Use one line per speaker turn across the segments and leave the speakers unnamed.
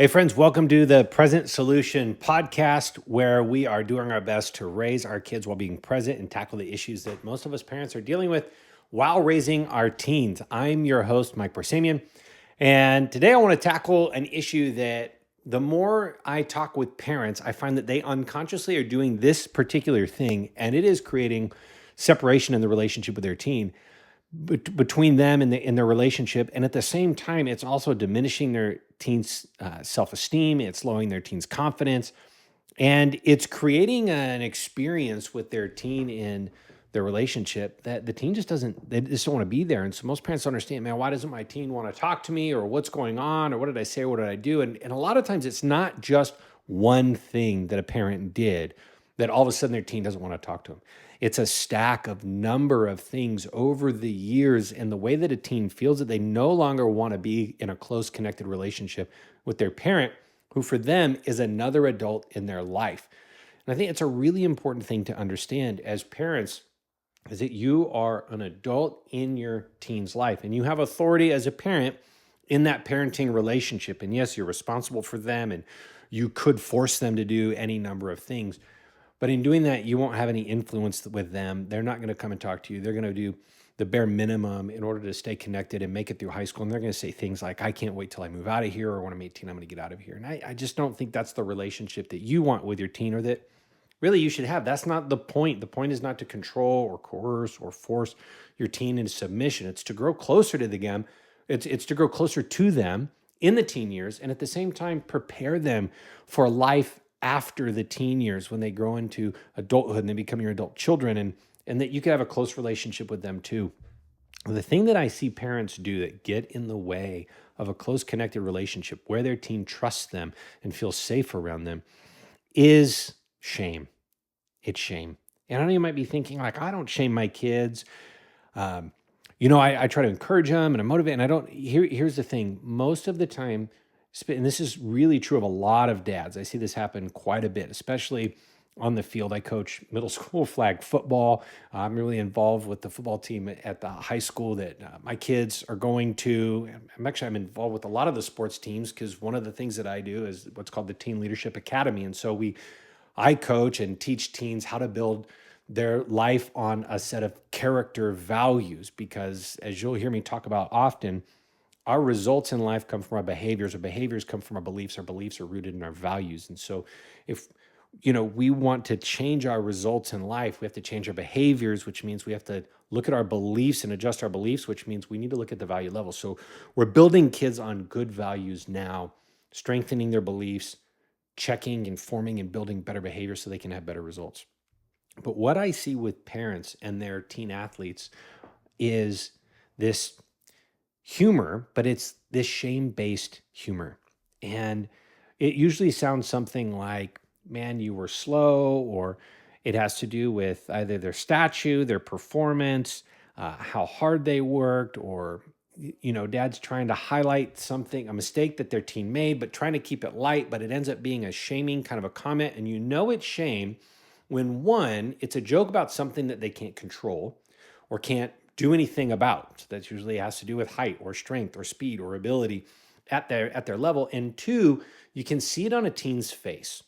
Hey, friends, welcome to the Present Solution podcast, where we are doing our best to raise our kids while being present and tackle the issues that most of us parents are dealing with while raising our teens. I'm your host, Mike Barsamian, and today I want to tackle an issue that the more I talk with parents, I find that they unconsciously are doing this particular thing, and it is creating separation in the relationship with their teen between them and in their relationship, and at the same time it's also diminishing their teens self-esteem, it's lowering their teens confidence, and it's creating an experience with their teen in their relationship that the teen just doesn't they just don't want to be there. And so most parents don't understand, man, why doesn't my teen want to talk to me, or what's going on, or what did I say, or what did I do? And a lot of times it's not just one thing that a parent did that all of a sudden their teen doesn't want to talk to them. It's a stack of number of things over the years, and the way that a teen feels that they no longer want to be in a close connected relationship with their parent, who for them is another adult in their life. And I think it's a really important thing to understand as parents, is that you are an adult in your teen's life and you have authority as a parent in that parenting relationship. And yes, you're responsible for them and you could force them to do any number of things. But in doing that, you won't have any influence with them. They're not going to come and talk to you. They're going to do the bare minimum in order to stay connected and make it through high school. And they're going to say things like, I can't wait till I move out of here, or when I'm 18, I'm going to get out of here. And I just don't think that's the relationship that you want with your teen, or that really you should have. That's not the point. The point is not to control or coerce or force your teen into submission. It's to grow closer to them. It's to grow closer to them in the teen years, and at the same time prepare them for life after the teen years, when they grow into adulthood and they become your adult children, and that you can have a close relationship with them too. The thing that I see parents do that get in the way of a close connected relationship where their teen trusts them and feels safe around them is shame. It's shame. And I know you might be thinking, like, I don't shame my kids. Um, I try to encourage them and I motivate, and I don't. Here's the thing: most of the time, and this is really true of a lot of dads. I see this happen quite a bit, especially on the field. I coach middle school flag football. I'm really involved with the football team at the high school that my kids are going to. I'm involved with a lot of the sports teams, because one of the things that I do is what's called the Teen Leadership Academy, and so I coach and teach teens how to build their life on a set of character values, because as you'll hear me talk about often, our results in life come from our behaviors come from our beliefs are rooted in our values. And so if we want to change our results in life, we have to change our behaviors, which means we have to look at our beliefs and adjust our beliefs, which means we need to look at the value level. So we're building kids on good values now, strengthening their beliefs, checking and forming and building better behavior so they can have better results. But what I see with parents and their teen athletes is this humor, but it's this shame-based humor. And it usually sounds something like, man, you were slow, or it has to do with either their statue, their performance, how hard they worked, or dad's trying to highlight something, a mistake that their teen made, but trying to keep it light, but it ends up being a shaming kind of a comment. And it's shame when, one, it's a joke about something that they can't control or can't do anything about. So that usually has to do with height or strength or speed or ability at their level. And two, you can see it on a teen's face.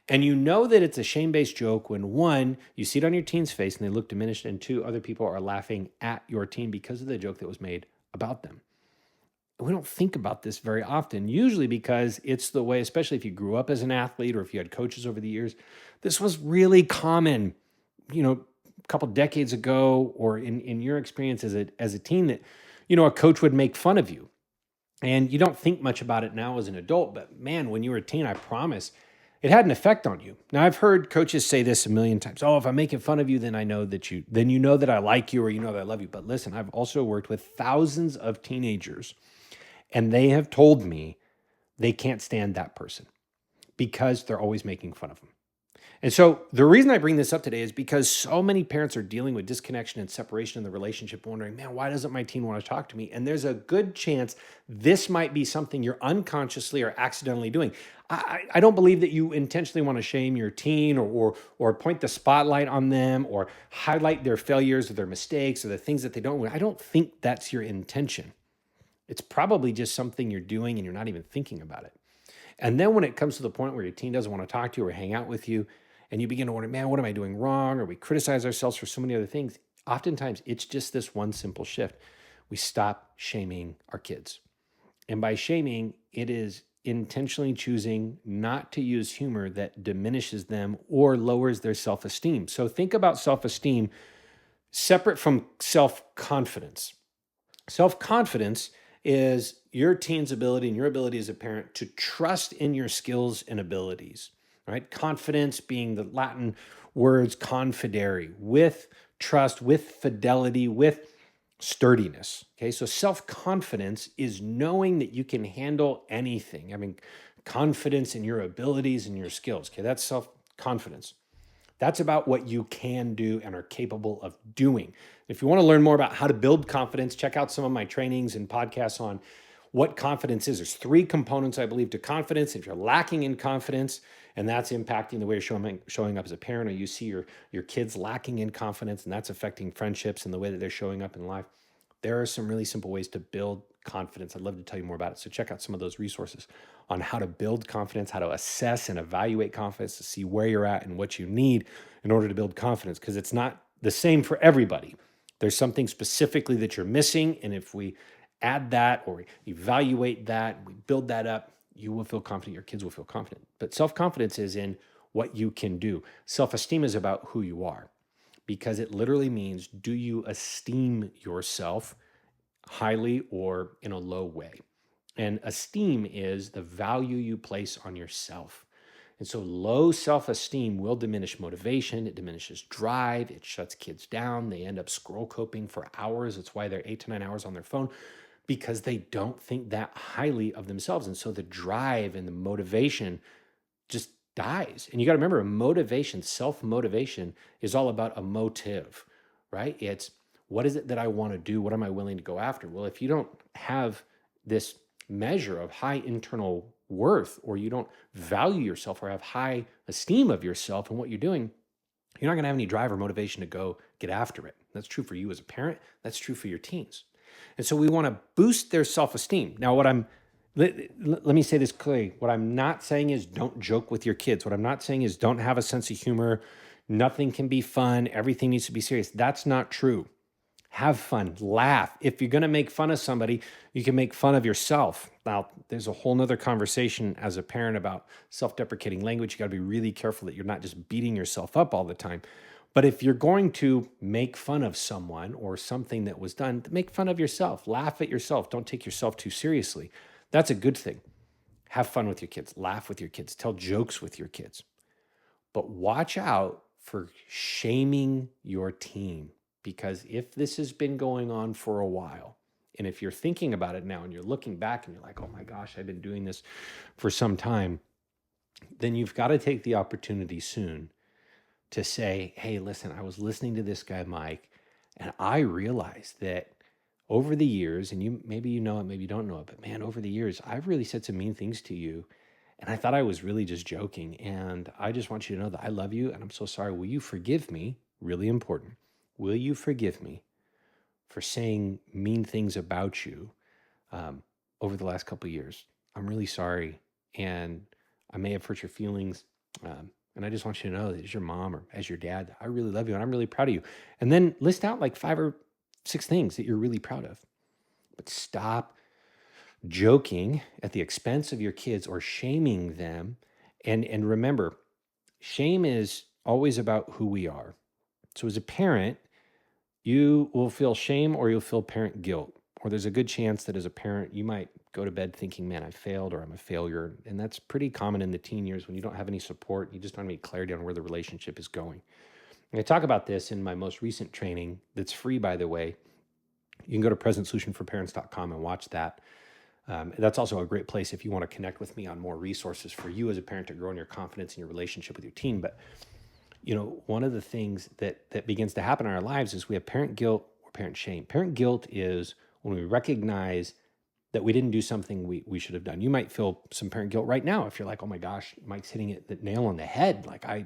And you know that it's a shame-based joke when, one, you see it on your teen's face and they look diminished, and two, other people are laughing at your teen because of the joke that was made about them. We don't think about this very often, usually because it's the way, especially if you grew up as an athlete or if you had coaches over the years, this was really common, a couple decades ago, or in your experience as a teen, that, a coach would make fun of you. And you don't think much about it now as an adult, but man, when you were a teen, I promise, it had an effect on you. Now, I've heard coaches say this a million times. Oh, if I'm making fun of you, then you know that I like you, or you know that I love you. But listen, I've also worked with thousands of teenagers, and they have told me they can't stand that person because they're always making fun of them. And so the reason I bring this up today is because so many parents are dealing with disconnection and separation in the relationship, wondering, man, why doesn't my teen want to talk to me? And there's a good chance this might be something you're unconsciously or accidentally doing. I don't believe that you intentionally want to shame your teen, or point the spotlight on them, or highlight their failures or their mistakes or the things that they don't want. I don't think that's your intention. It's probably just something you're doing and you're not even thinking about it. And then when it comes to the point where your teen doesn't want to talk to you or hang out with you, and you begin to wonder, man, what am I doing wrong? Or we criticize ourselves for so many other things. Oftentimes, it's just this one simple shift. We stop shaming our kids. And by shaming, it is intentionally choosing not to use humor that diminishes them or lowers their self esteem. So think about self esteem separate from self confidence. Self confidence is your teen's ability and your ability as a parent to trust in your skills and abilities, right? Confidence being the Latin words confidere, with trust, with fidelity, with sturdiness. Okay, so self confidence is knowing that you can handle anything. I mean, confidence in your abilities and your skills. Okay, that's self confidence. That's about what you can do and are capable of doing. If you want to learn more about how to build confidence, check out some of my trainings and podcasts on what confidence is. There's three components, I believe, to confidence. If you're lacking in confidence, and that's impacting the way you're showing up as a parent, or you see your kids lacking in confidence, and that's affecting friendships and the way that they're showing up in life, there are some really simple ways to build confidence. I'd love to tell you more about it. So check out some of those resources on how to build confidence, how to assess and evaluate confidence to see where you're at and what you need in order to build confidence, because it's not the same for everybody. There's something specifically that you're missing. And if we add that or evaluate that, we build that up, you will feel confident, your kids will feel confident. But self-confidence is in what you can do. Self-esteem is about who you are, because it literally means, do you esteem yourself highly or in a low way? And esteem is the value you place on yourself. And so low self-esteem will diminish motivation, it diminishes drive, it shuts kids down. They end up scroll coping for hours. It's why they're 8 to 9 hours on their phone, because they don't think that highly of themselves. And so the drive and the motivation just dies. And you got to remember, motivation, self-motivation is all about a motive, right? It's, what is it that I want to do? What am I willing to go after? Well, if you don't have this measure of high internal worth, or you don't value yourself or have high esteem of yourself and what you're doing, you're not going to have any drive or motivation to go get after it. That's true for you as a parent. That's true for your teens. And so we want to boost their self-esteem. Now, let me say this clearly. What I'm not saying is don't joke with your kids. What I'm not saying is don't have a sense of humor. Nothing can be fun. Everything needs to be serious. That's not true. Have fun, laugh. If you're going to make fun of somebody, you can make fun of yourself. Now, there's a whole nother conversation as a parent about self-deprecating language. You got to be really careful that you're not just beating yourself up all the time. But if you're going to make fun of someone or something that was done, make fun of yourself. Laugh at yourself. Don't take yourself too seriously. That's a good thing. Have fun with your kids. Laugh with your kids. Tell jokes with your kids. But watch out for shaming your teen. Because if this has been going on for a while, and if you're thinking about it now and you're looking back and you're like, oh my gosh, I've been doing this for some time, then you've got to take the opportunity soon to say, hey, listen, I was listening to this guy, Mike, and I realized that over the years, and maybe you know it, maybe you don't know it, but man, over the years, I've really said some mean things to you. And I thought I was really just joking. And I just want you to know that I love you and I'm so sorry. Will you forgive me? Really important. Will you forgive me for saying mean things about you over the last couple of years? I'm really sorry, and I may have hurt your feelings. And I just want you to know that as your mom or as your dad, I really love you and I'm really proud of you. And then list out like 5 or 6 things that you're really proud of. But stop joking at the expense of your kids or shaming them. And remember, shame is always about who we are. So as a parent, you will feel shame or you'll feel parent guilt. Or there's a good chance that as a parent, you might go to bed thinking, man, I failed or I'm a failure. And that's pretty common in the teen years when you don't have any support. You just don't have any clarity on where the relationship is going. And I talk about this in my most recent training that's free, by the way. You can go to presentsolutionforparents.com and watch that. That's also a great place if you want to connect with me on more resources for you as a parent to grow in your confidence in your relationship with your teen. But you know, one of the things that begins to happen in our lives is we have parent guilt or parent shame. Parent guilt is when we recognize that we didn't do something we should have done. You might feel some parent guilt right now if you're like, oh my gosh, Mike's hitting it the nail on the head. Like I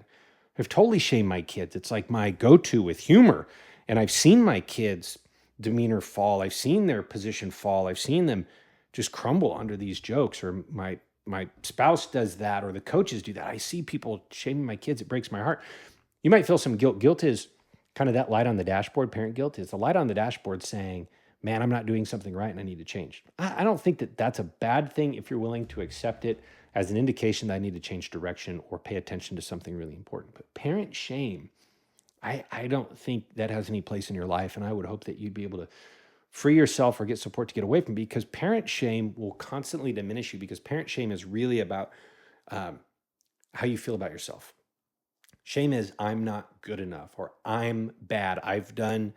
have totally shamed my kids. It's like my go-to with humor. And I've seen my kids' demeanor fall. I've seen their position fall. I've seen them just crumble under these jokes, or my my spouse does that or the coaches do that. I see people shaming my kids. It breaks my heart. You might feel some guilt. Guilt is kind of that light on the dashboard. Parent guilt is the light on the dashboard saying, man, I'm not doing something right and I need to change. I don't think that that's a bad thing if you're willing to accept it as an indication that I need to change direction or pay attention to something really important. But parent shame, I don't think that has any place in your life. And I would hope that you'd be able to free yourself or get support to get away from it, because parent shame will constantly diminish you, because parent shame is really about how you feel about yourself. Shame is I'm not good enough or I'm bad. I've done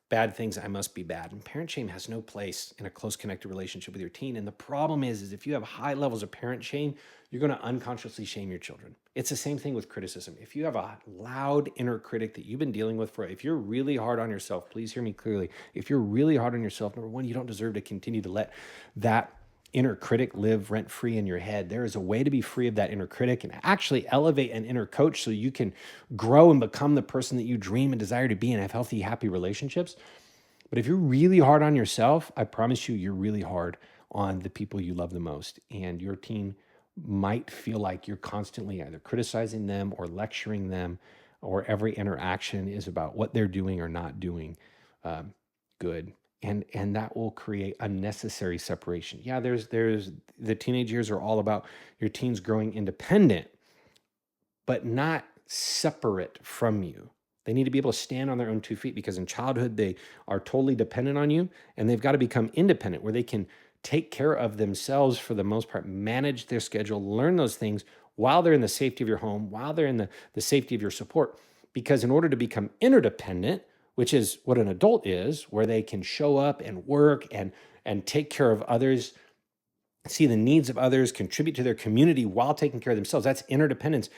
bad things. I must be bad. And parent shame has no place in a close connected relationship with your teen. And the problem is if you have high levels of parent shame, you're going to unconsciously shame your children. It's the same thing with criticism. If you have a loud inner critic that you've been dealing with if you're really hard on yourself, please hear me clearly. If you're really hard on yourself, number one, you don't deserve to continue to let that inner critic live rent free in your head. There is a way to be free of that inner critic and actually elevate an inner coach so you can grow and become the person that you dream and desire to be and have healthy, happy relationships. But if you're really hard on yourself, I promise you're really hard on the people you love the most. And your teen might feel like you're constantly either criticizing them or lecturing them, or every interaction is about what they're doing or not doing good. And that will create unnecessary separation. Yeah, there's the teenage years are all about your teens growing independent, but not separate from you. They need to be able to stand on their own 2 feet, because in childhood they are totally dependent on you, and they've got to become independent where they can take care of themselves for the most part, manage their schedule, learn those things while they're in the safety of your home, while they're in the safety of your support. Because in order to become interdependent, which is what an adult is, where they can show up and work and take care of others, see the needs of others, contribute to their community while taking care of themselves. That's interdependence.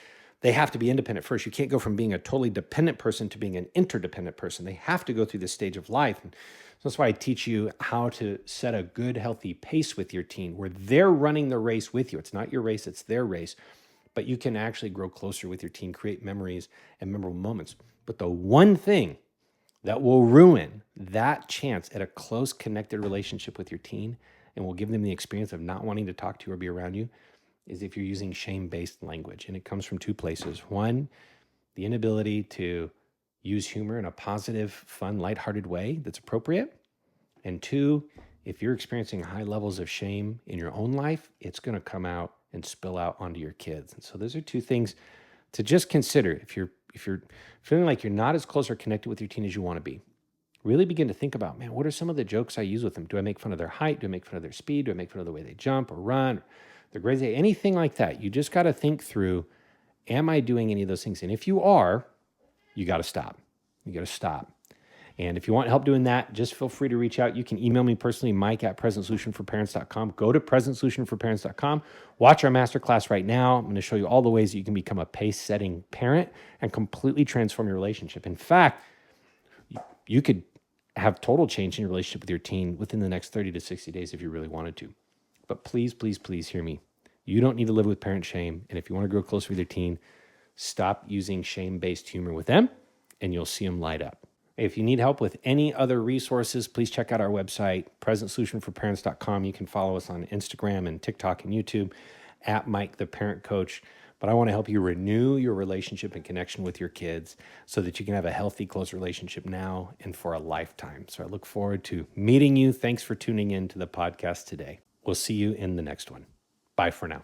They have to be independent first. You can't go from being a totally dependent person to being an interdependent person. They have to go through this stage of life. And so that's why I teach you how to set a good, healthy pace with your teen, where they're running the race with you. It's not your race, it's their race. But you can actually grow closer with your teen, create memories and memorable moments. But the one thing that will ruin that chance at a close, connected relationship with your teen and will give them the experience of not wanting to talk to you or be around you is if you're using shame-based language. And it comes from two places. One, the inability to use humor in a positive, fun, lighthearted way that's appropriate. And two, if you're experiencing high levels of shame in your own life, it's going to come out and spill out onto your kids. And so those are two things to just consider. If you're feeling like you're not as close or connected with your teen as you want to be, really begin to think about, man, what are some of the jokes I use with them? Do I make fun of their height? Do I make fun of their speed? Do I make fun of the way they jump or run? Their grades, anything like that. You just got to think through, am I doing any of those things? And if you are, you got to stop. You got to stop. And if you want help doing that, just feel free to reach out. You can email me personally, mike@presentsolutionforparents.com. Go to presentsolutionforparents.com. Watch our masterclass right now. I'm going to show you all the ways that you can become a pace-setting parent and completely transform your relationship. In fact, you could have total change in your relationship with your teen within the next 30 to 60 days if you really wanted to. But please, please, please hear me. You don't need to live with parent shame. And if you want to grow closer with your teen, stop using shame-based humor with them, and you'll see them light up. If you need help with any other resources, please check out our website, presentsolutionforparents.com. You can follow us on Instagram and TikTok and YouTube at Mike the Parent Coach. But I want to help you renew your relationship and connection with your kids so that you can have a healthy, close relationship now and for a lifetime. So I look forward to meeting you. Thanks for tuning in to the podcast today. We'll see you in the next one. Bye for now.